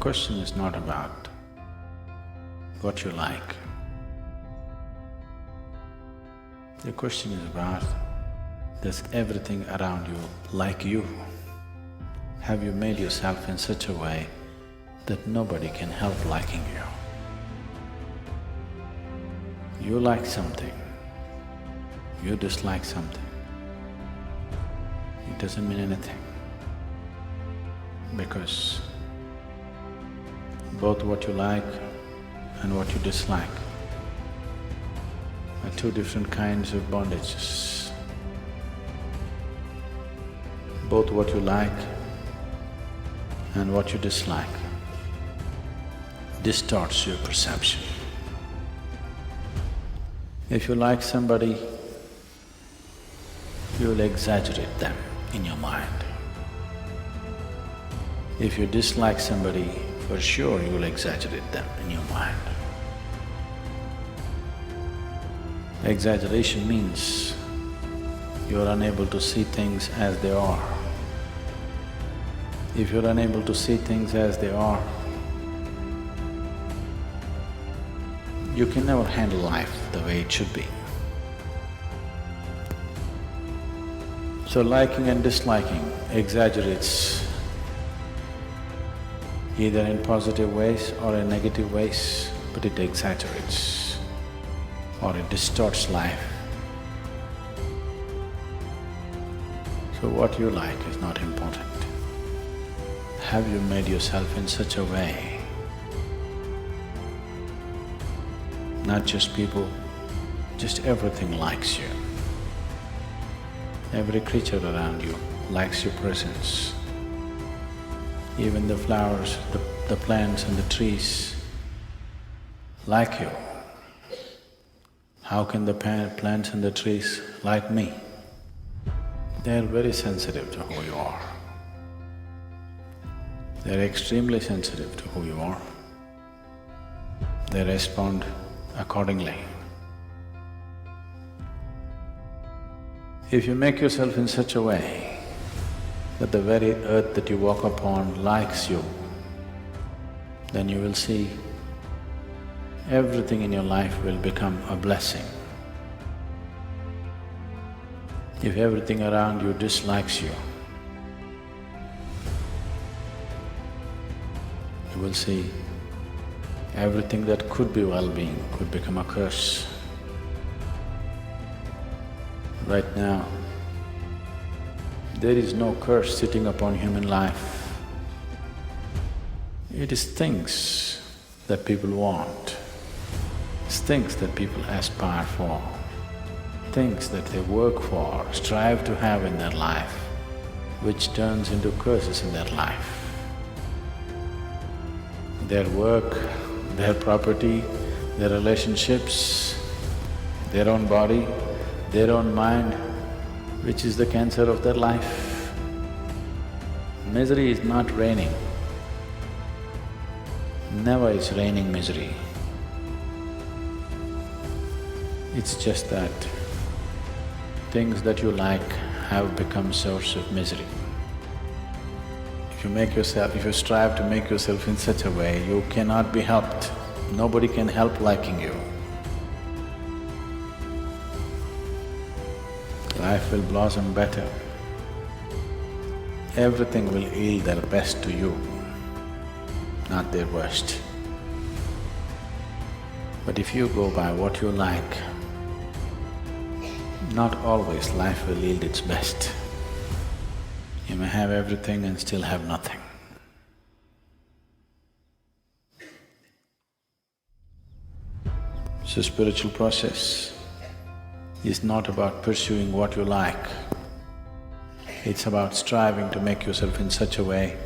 question is not about what you like. The question is about, does everything around you like you? Have you made yourself in such a way that nobody can help liking you? You like something, you dislike something, it doesn't mean anything, because both what you like and what you dislike are two different kinds of bondages. Both what you like and what you dislike distorts your perception. If you like somebody, you will exaggerate them in your mind. If you dislike somebody, for sure you will exaggerate them in your mind. Exaggeration means you are unable to see things as they are. If you're unable to see things as they are, you can never handle life the way it should be. So liking and disliking exaggerates either in positive ways or in negative ways, but it exaggerates or it distorts life. So what you like is not important. Have you made yourself in such a way, not just people, just everything likes you. Every creature around you likes your presence. Even the flowers, the plants and the trees like you. How can the plants and the trees like me? They are very sensitive to who you are. They are extremely sensitive to who you are. They respond accordingly. If you make yourself in such a way that the very earth that you walk upon likes you, then you will see everything in your life will become a blessing. If everything around you dislikes you, you will see everything that could be well-being could become a curse. Right now, there is no curse sitting upon human life. It is things that people want, it's things that people aspire for, things that they work for, strive to have in their life, which turns into curses in their life. Their work, their property, their relationships, their own body, their own mind, which is the cancer of their life. Misery is not raining. Never is raining misery. It's just that things that you like have become source of misery. If you strive to make yourself in such a way, you cannot be helped. Nobody can help liking you. Life will blossom better. Everything will yield their best to you, not their worst. But if you go by what you like, not always life will yield its best. You may have everything and still have nothing. So spiritual process is not about pursuing what you like, it's about striving to make yourself in such a way.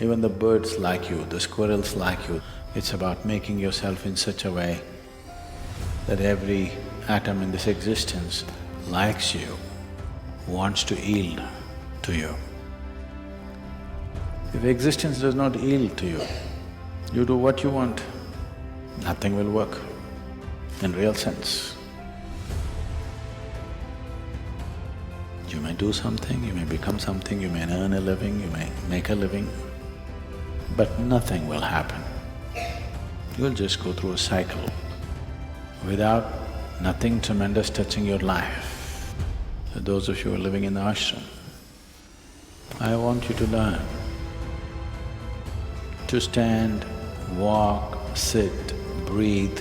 Even the birds like you, the squirrels like you. It's about making yourself in such a way that every atom in this existence likes you, wants to yield to you. If existence does not yield to you, you do what you want, nothing will work in real sense. You may do something, you may become something, you may earn a living, you may make a living, but nothing will happen. You'll just go through a cycle without nothing tremendous touching your life. So those of you who are living in the ashram, I want you to learn to stand, walk, sit, breathe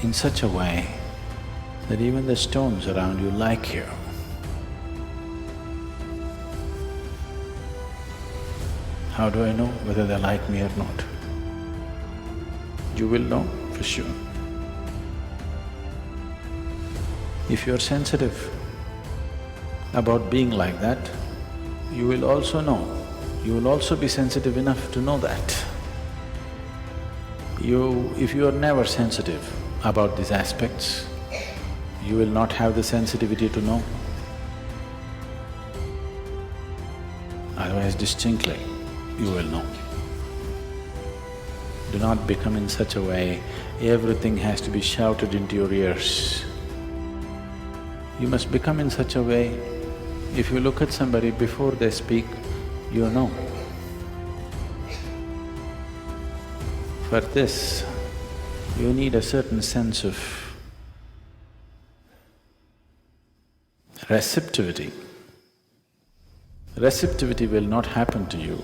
in such a way that even the stones around you like you. How do I know whether they like me or not? You will know for sure. If you're sensitive about being like that, you will also know, you will also be sensitive enough to know that. If you are never sensitive about these aspects, you will not have the sensitivity to know. Otherwise, distinctly, you will know. Do not become in such a way, everything has to be shouted into your ears. You must become in such a way, if you look at somebody before they speak, you know. For this, you need a certain sense of receptivity. Receptivity will not happen to you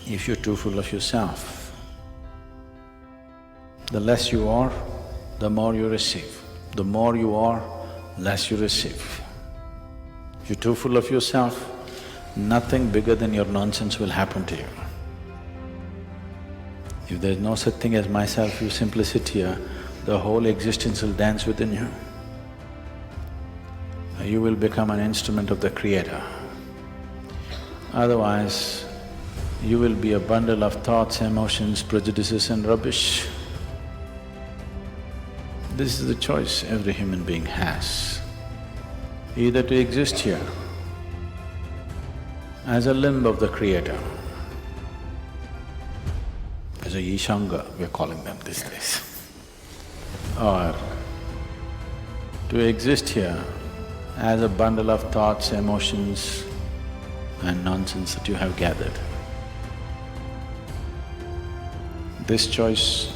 if you're too full of yourself. The less you are, the more you receive. The more you are, less you receive. If you're too full of yourself, nothing bigger than your nonsense will happen to you. If there's no such thing as myself, you simply sit here, the whole existence will dance within you. You will become an instrument of the Creator. Otherwise, you will be a bundle of thoughts, emotions, prejudices and rubbish. This is the choice every human being has. Either to exist here as a limb of the Creator, as a Ishanga, we're calling them these days, or to exist here as a bundle of thoughts, emotions and nonsense that you have gathered. This choice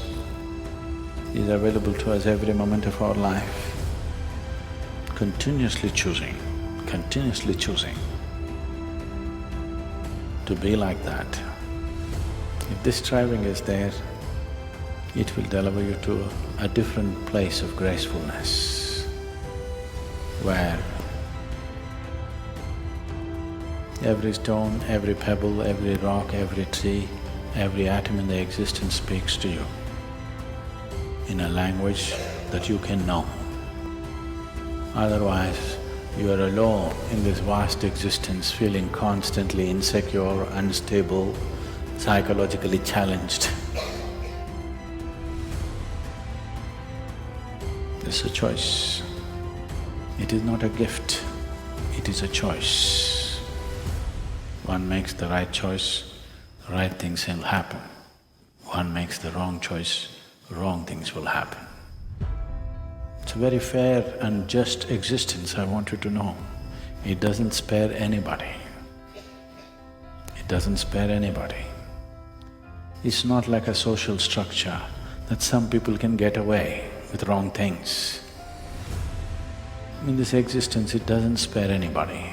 is available to us every moment of our life, continuously choosing to be like that. If this striving is there, it will deliver you to a different place of gracefulness, where every stone, every pebble, every rock, every tree, every atom in the existence speaks to you in a language that you can know. Otherwise, you are alone in this vast existence, feeling constantly insecure, unstable, psychologically challenged. It's a choice. It is not a gift, it is a choice. One makes the right choice, the right things will happen. One makes the wrong choice, wrong things will happen. It's a very fair and just existence, I want you to know. It doesn't spare anybody. It doesn't spare anybody. It's not like a social structure that some people can get away with wrong things. In this existence, it doesn't spare anybody.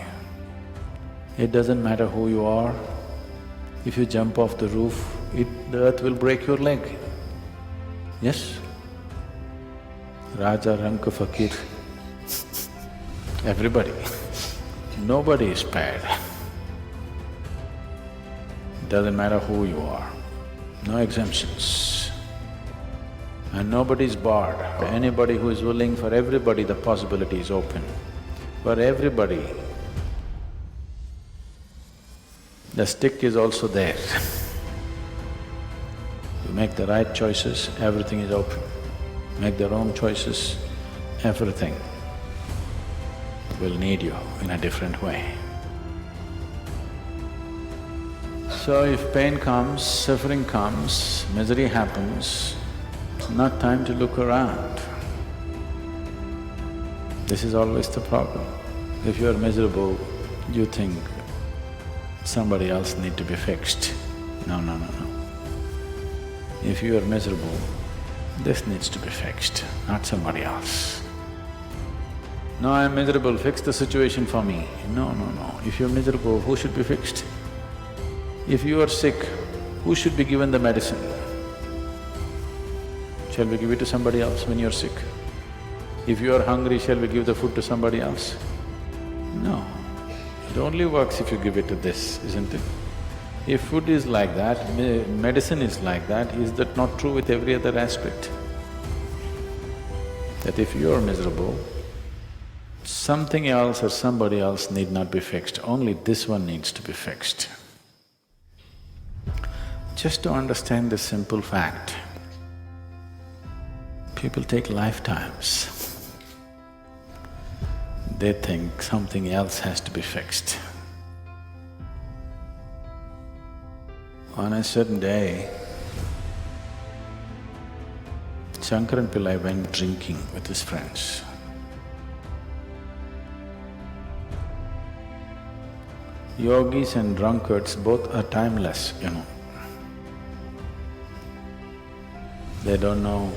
It doesn't matter who you are. If you jump off the roof, the earth will break your leg. Yes? Raja, Ranka, Fakir, everybody. Nobody is spared. It doesn't matter who you are, no exemptions. And nobody is barred. For anybody who is willing, for everybody the possibility is open. For everybody, the stick is also there. You make the right choices, everything is open. Make the wrong choices, everything will need you in a different way. So if pain comes, suffering comes, misery happens, it's not time to look around. This is always the problem. If you are miserable, you think somebody else need to be fixed. No, no, no, no. If you are miserable, this needs to be fixed, not somebody else. No, I'm miserable, fix the situation for me. No, no, no. If you're miserable, who should be fixed? If you are sick, who should be given the medicine? Shall we give it to somebody else when you're sick? If you are hungry, shall we give the food to somebody else? No. It only works if you give it to this, isn't it? If food is like that, medicine is like that, is that not true with every other aspect? That if you are miserable, something else or somebody else need not be fixed, only this one needs to be fixed. Just to understand this simple fact, people take lifetimes. They think something else has to be fixed. On a certain day, Shankaran Pillai went drinking with his friends. Yogis and drunkards both are timeless, you know. They don't know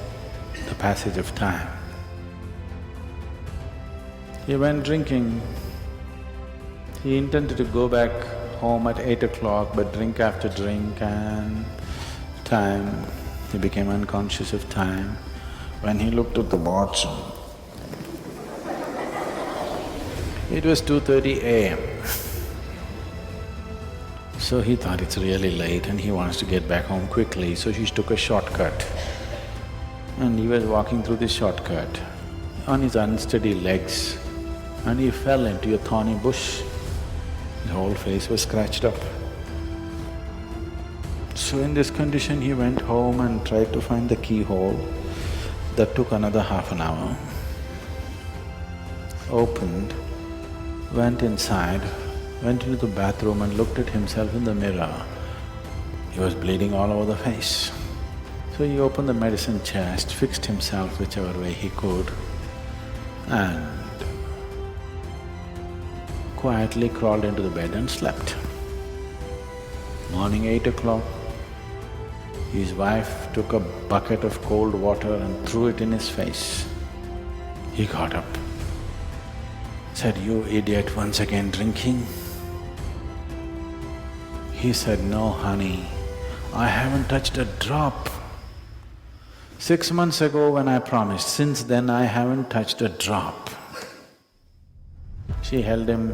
the passage of time. He went drinking. He intended to go back home at 8 o'clock, but drink after drink and time, he became unconscious of time. When he looked at the watch, it was 2:30 a.m. So he thought it's really late and he wants to get back home quickly, so he took a shortcut. And he was walking through this shortcut on his unsteady legs and he fell into a thorny bush. His whole face was scratched up. So in this condition, he went home and tried to find the keyhole. That took another half an hour. Opened, went inside, went into the bathroom and looked at himself in the mirror. He was bleeding all over the face. So he opened the medicine chest, fixed himself whichever way he could and quietly crawled into the bed and slept. Morning 8 o'clock, his wife took a bucket of cold water and threw it in his face. He got up, said, "You idiot, once again drinking?" He said, "No, honey, I haven't touched a drop. 6 months ago when I promised, since then I haven't touched a drop." She held him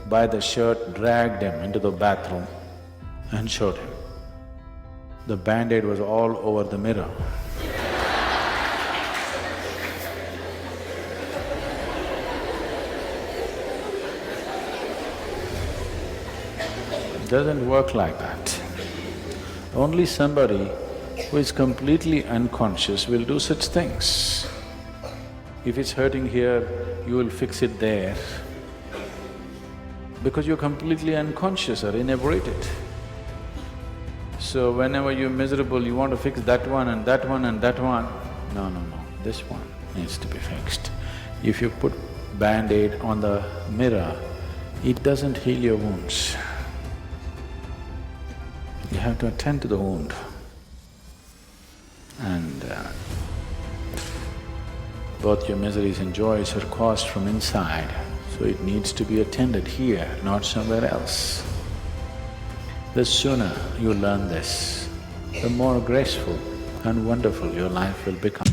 by the shirt, dragged him into the bathroom and showed him. The band-aid was all over the mirror. It doesn't work like that. Only somebody who is completely unconscious will do such things. If it's hurting here, you will fix it there because you're completely unconscious or inebriated. So whenever you're miserable, you want to fix that one and that one and that one. No, no, no, this one needs to be fixed. If you put band-aid on the mirror, it doesn't heal your wounds. You have to attend to the wound. And both your miseries and joys are caused from inside, so it needs to be attended here, not somewhere else. The sooner you learn this, the more graceful and wonderful your life will become.